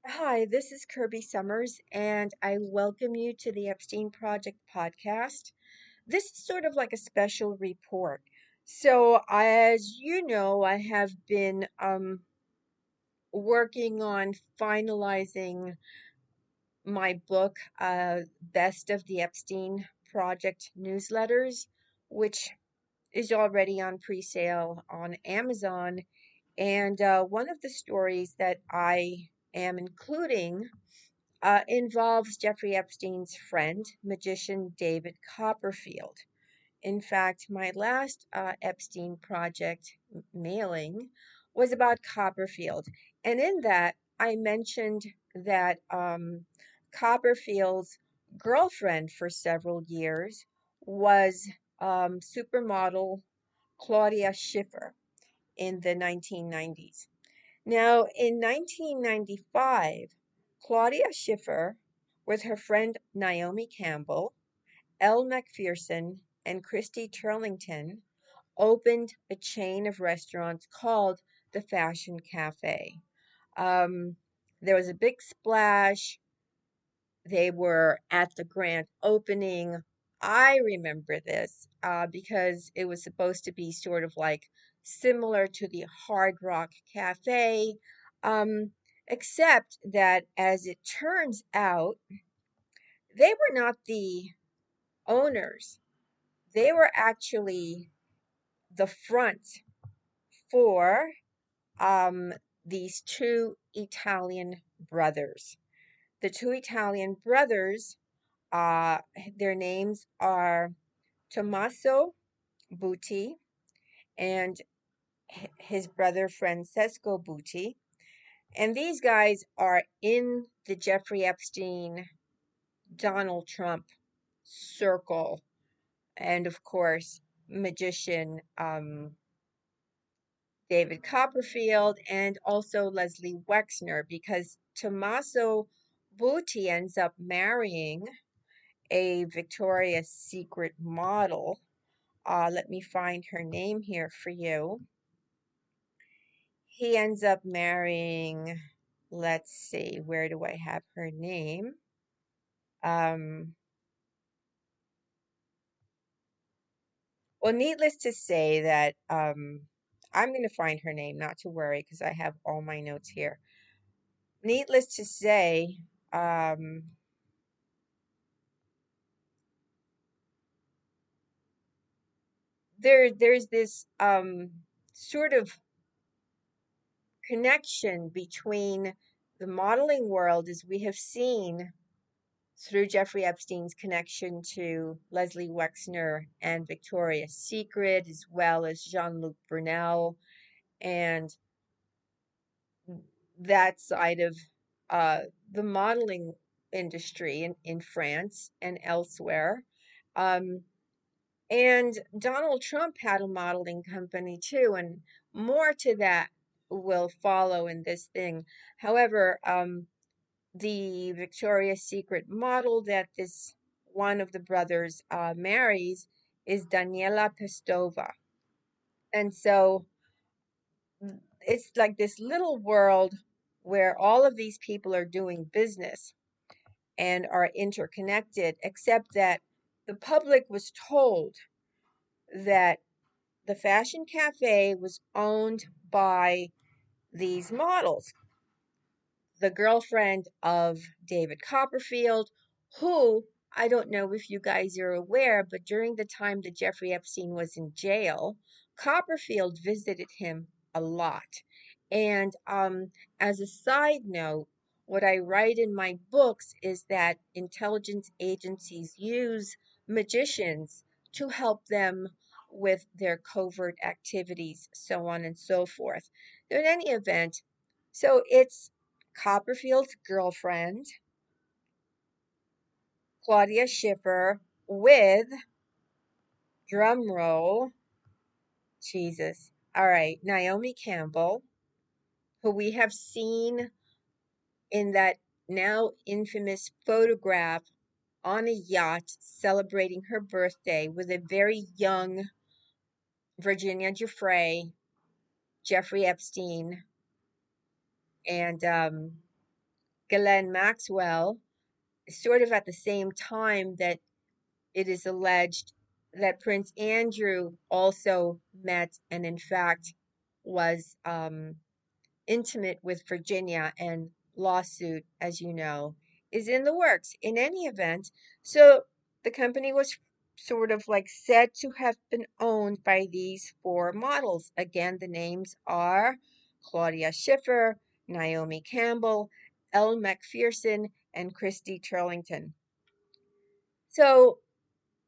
Hi, this is Kirby Summers, and I welcome you to the Epstein Project podcast. This is sort of like a special report. So, as you know, I have been working on finalizing my book, Best of the Epstein Project Newsletters, which is already on pre-sale on Amazon. And one of the stories that I am including involves Jeffrey Epstein's friend, magician David Copperfield. In fact, my last Epstein project mailing was about Copperfield. And in that, I mentioned that Copperfield's girlfriend for several years was supermodel Claudia Schiffer in the 1990s. Now, in 1995, Claudia Schiffer, with her friend Naomi Campbell, Elle Macpherson, and Christy Turlington, opened a chain of restaurants called the Fashion Cafe. Um, there was a big splash. They were at the grand opening. I remember this because it was supposed to be sort of like similar to the Hard Rock Cafe, um, except that as it turns out, they were not the owners. They were actually the front for um, these two Italian brothers. The two Italian brothers, uh, their names are Tommaso Buti and his brother Francesco Buti. And these guys are in the Jeffrey Epstein, Donald Trump circle. And of course, magician David Copperfield and also Leslie Wexner, because Tommaso Buti ends up marrying a Victoria's Secret model. Let me find her name here for you. He ends up marrying, let's see, where do I have her name? Um, well, needless to say that I'm going to find her name, not to worry, because I have all my notes here. Needless to say, um, there's this sort of connection between the modeling world, as we have seen through Jeffrey Epstein's connection to Leslie Wexner and Victoria's Secret, as well as Jean-Luc Brunel and that side of uh, the modeling industry in France and elsewhere. Um, and Donald Trump had a modeling company too, and more to that will follow in this thing. However, the Victoria's Secret model that this one of the brothers marries is Daniela Pestova. And so it's like this little world where all of these people are doing business and are interconnected, except that the public was told that the Fashion Cafe was owned by these models, the girlfriend of David Copperfield, who I don't know if you guys are aware, but during the time that Jeffrey Epstein was in jail, Copperfield visited him a lot. And as a side note, what I write in my books is that intelligence agencies use magicians to help them with their covert activities, so on and so forth. In any event, so it's Copperfield's girlfriend, Claudia Schiffer, with drum roll, Jesus. All right, Naomi Campbell, who we have seen in that now infamous photograph on a yacht celebrating her birthday with a very young Virginia Giuffre, Jeffrey Epstein, and, um, Ghislaine Maxwell, sort of at the same time that it is alleged that Prince Andrew also met and, in fact, was intimate with Virginia, and lawsuit, as you know, is in the works. In any event, so the company was sort of like said to have been owned by these four models. Again, the names are Claudia Schiffer, Naomi Campbell, Elle Macpherson, and Christy Turlington. So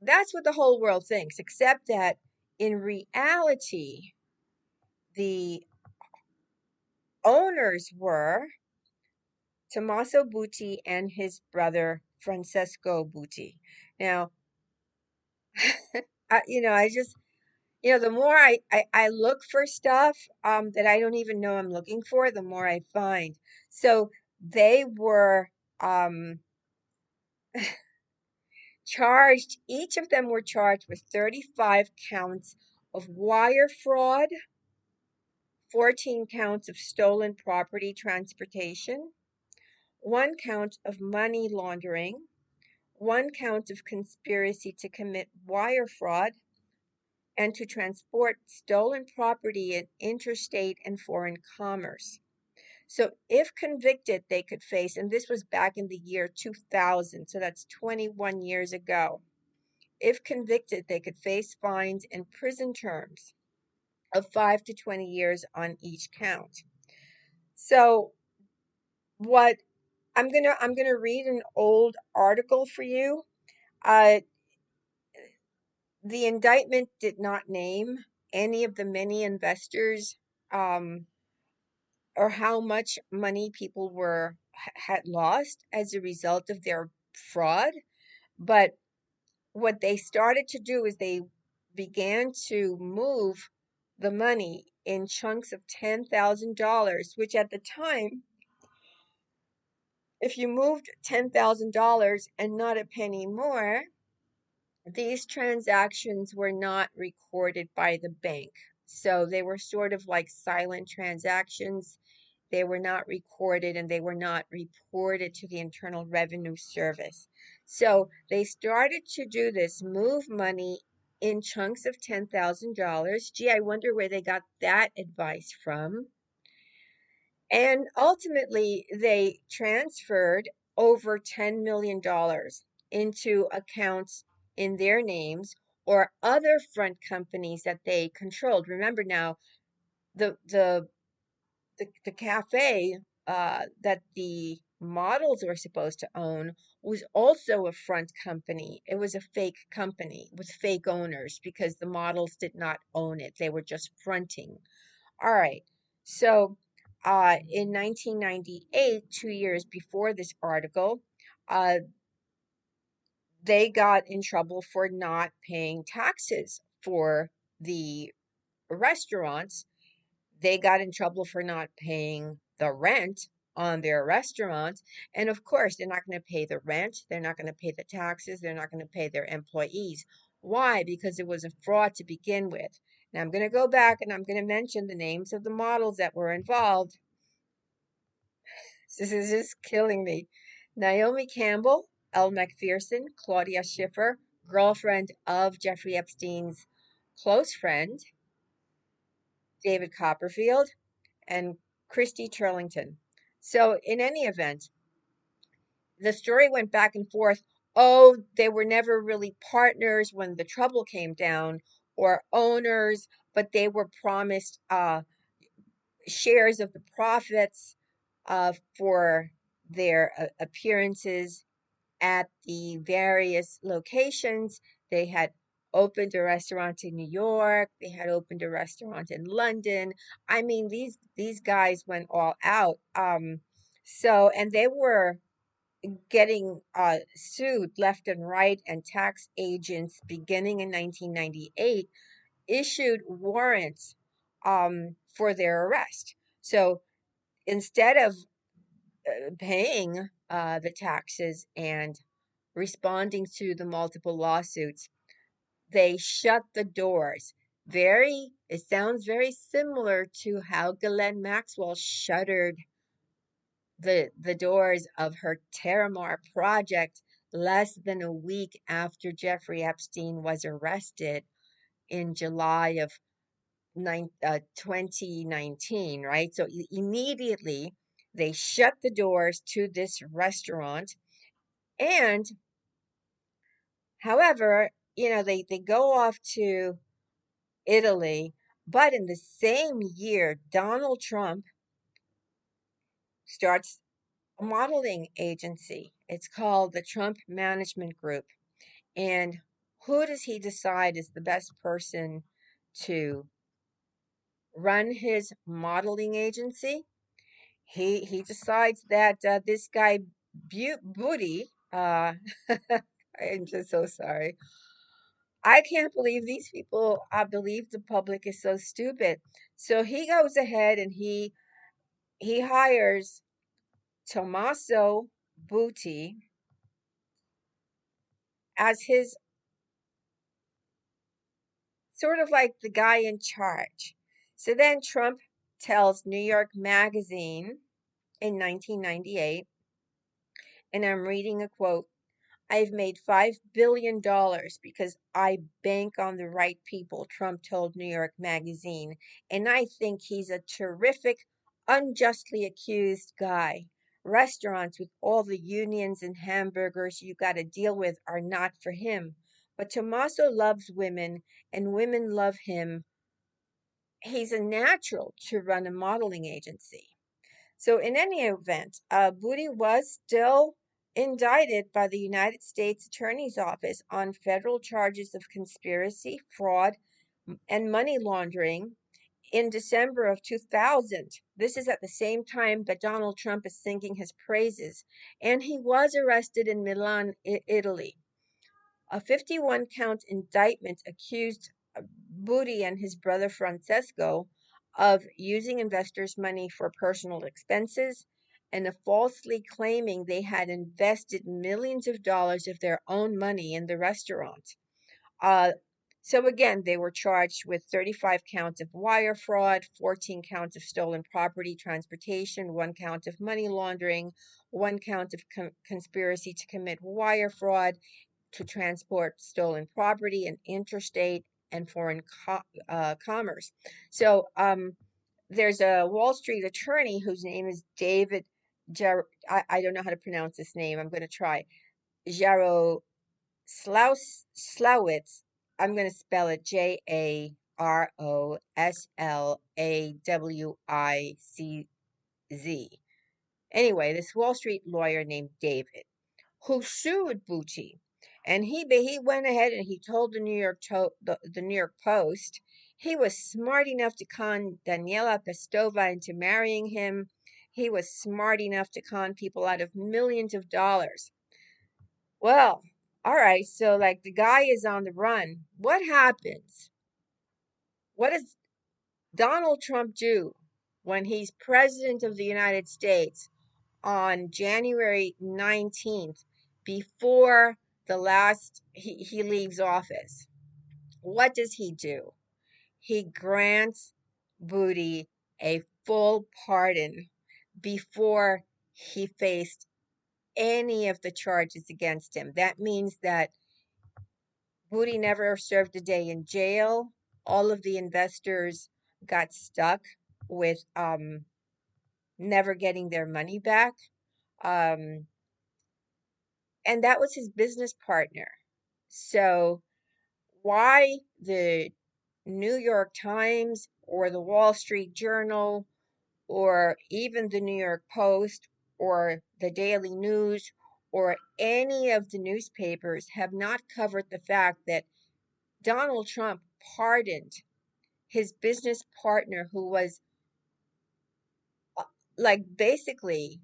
that's what the whole world thinks, except that in reality, the owners were Tommaso Buti and his brother Francesco Buti. Now, I just, the more I look for stuff that I don't even know I'm looking for, the more I find. So they were um, charged, each of them were charged with 35 counts of wire fraud, 14 counts of stolen property transportation, 1 count of money laundering, 1 count of conspiracy to commit wire fraud and to transport stolen property in interstate and foreign commerce. So, if convicted, they could face, and this was back in the year 2000, so that's 21 years ago. If convicted, they could face fines and prison terms of 5 to 20 years on each count. So, what I'm gonna read an old article for you. Uh, The indictment did not name any of the many investors, um, or how much money people had lost as a result of their fraud. But what they started to do is they began to move the money in chunks of $10,000, which at the time, if you moved $10,000 and not a penny more, these transactions were not recorded by the bank. So they were sort of like silent transactions. They were not recorded and they were not reported to the Internal Revenue Service. So they started to do this, move money in chunks of $10,000. Gee, I wonder where they got that advice from. And ultimately, they transferred over $10 million into accounts in their names or other front companies that they controlled. Remember now, the cafe that the models were supposed to own was also a front company. It was a fake company with fake owners because the models did not own it. They were just fronting. All right. So, in 1998, 2 years before this article, uh, they got in trouble for not paying taxes for the restaurants. They got in trouble for not paying the rent on their restaurants. And of course, they're not going to pay the rent. They're not going to pay the taxes. They're not going to pay their employees. Why? Because it was a fraud to begin with. Now, I'm going to go back and I'm going to mention the names of the models that were involved. This is just killing me. Naomi Campbell, Elle Macpherson, Claudia Schiffer, girlfriend of Jeffrey Epstein's close friend, David Copperfield, and Christy Turlington. So, in any event, the story went back and forth. Oh, they were never really partners when the trouble came down, or owners, but they were promised shares of the profits for their appearances at the various locations. They had opened a restaurant in New York. They had opened a restaurant in London. I mean, these guys went all out. So, and they were getting sued left and right, and tax agents beginning in 1998 issued warrants for their arrest. So instead of paying the taxes and responding to the multiple lawsuits, they shut the doors. It sounds very similar to how Ghislaine Maxwell shuttered the doors of her Terramar project less than a week after Jeffrey Epstein was arrested in July of 2019, right? So immediately they shut the doors to this restaurant. And however, they go off to Italy. But in the same year, Donald Trump starts a modeling agency. It's called the Trump Management Group. And who does he decide is the best person to run his modeling agency? He decides that this guy Buti, I'm just so sorry. I can't believe these people believe the public is so stupid. So he goes ahead and he hires Tommaso Buti as his sort of like the guy in charge. So then Trump tells New York Magazine in 1998, and I'm reading a quote: I've made $5 billion because I bank on the right people, Trump told New York Magazine. And I think he's a terrific, unjustly accused guy. Restaurants with all the unions and hamburgers you got to deal with are not for him. But Tommaso loves women, and women love him. He's a natural to run a modeling agency. So, in any event, Booty was still indicted by the United States Attorney's Office on federal charges of conspiracy, fraud, and money laundering in December of 2000. This is at the same time that Donald Trump is singing his praises. And he was arrested in Milan, Italy. A 51 count indictment accused Booty and his brother Francesco of using investors' money for personal expenses and of falsely claiming they had invested millions of dollars of their own money in the restaurant. Uh, so again, they were charged with 35 counts of wire fraud, 14 counts of stolen property transportation, 1 count of money laundering, 1 count of conspiracy to commit wire fraud, to transport stolen property and interstate and foreign commerce. So there's a Wall Street attorney whose name is David I don't know how to pronounce this name. I'm going to try. Jaro Slawitz. I'm going to spell it Jaroslawicz. Anyway, this Wall Street lawyer named David, who sued Bucci, and he went ahead and he told the New York Post he was smart enough to con Daniela Pestova into marrying him. He was smart enough to con people out of millions of dollars. Well, all right, so like the guy is on the run. What happens? What does Donald Trump do when he's president of the United States on January 19th, before he leaves office? What does he do? He grants Booty a full pardon before he faced any of the charges against him. That means that Booty never served a day in jail. All of the investors got stuck with never getting their money back. Um, and that was his business partner. So, why the New York Times or the Wall Street Journal or even the New York Post or the Daily News or any of the newspapers have not covered the fact that Donald Trump pardoned his business partner, who was uh, like basically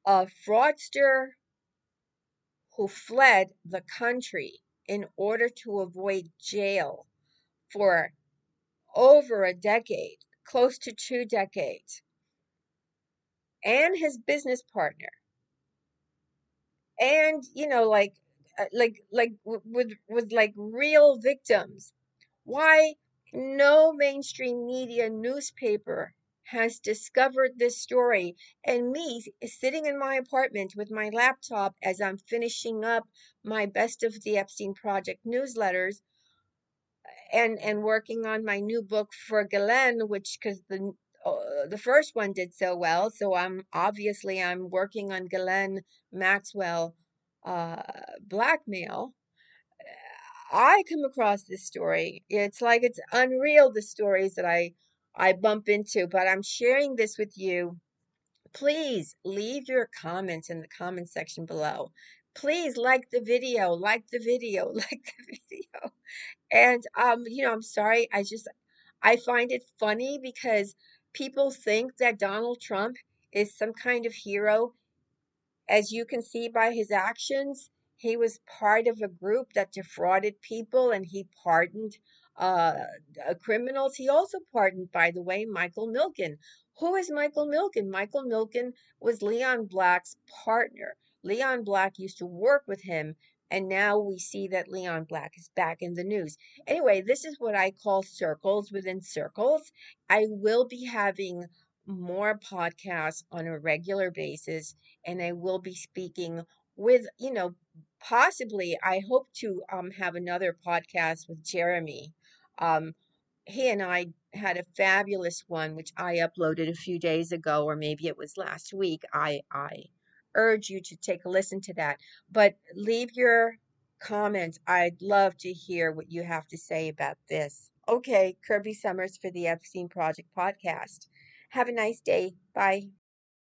a fraudster who fled the country in order to avoid jail for over a decade, close to 2 decades, and his business partner. And with like real victims. Why no mainstream media newspaper has discovered this story, and me sitting in my apartment with my laptop as I'm finishing up my Best of the Epstein Project newsletters and working on my new book for Ghislaine, which because the first one did so well, so I'm working on Ghislaine Maxwell uh blackmail. I come across this story. It's like it's unreal, the stories that I bump into, but I'm sharing this with you. Please leave your comments in the comment section below. Please like the video, like the video. And I'm sorry, I find it funny because people think that Donald Trump is some kind of hero. As you can see by his actions, he was part of a group that defrauded people, and he pardoned uh, criminals. He also pardoned, by the way, Michael Milken. Who is Michael Milken? Michael Milken was Leon Black's partner. Leon Black used to work with him, and now we see that Leon Black is back in the news. Anyway, this is what I call circles within circles. I will be having more podcasts on a regular basis, and I will be speaking with, possibly I hope to have another podcast with Jeremy. Um, he and I had a fabulous one which I uploaded a few days ago, or maybe it was last week. I urge you to take a listen to that. But leave your comments. I'd love to hear what you have to say about this. Okay, Kirby Summers for the Epstein Project podcast. Have a nice day. Bye.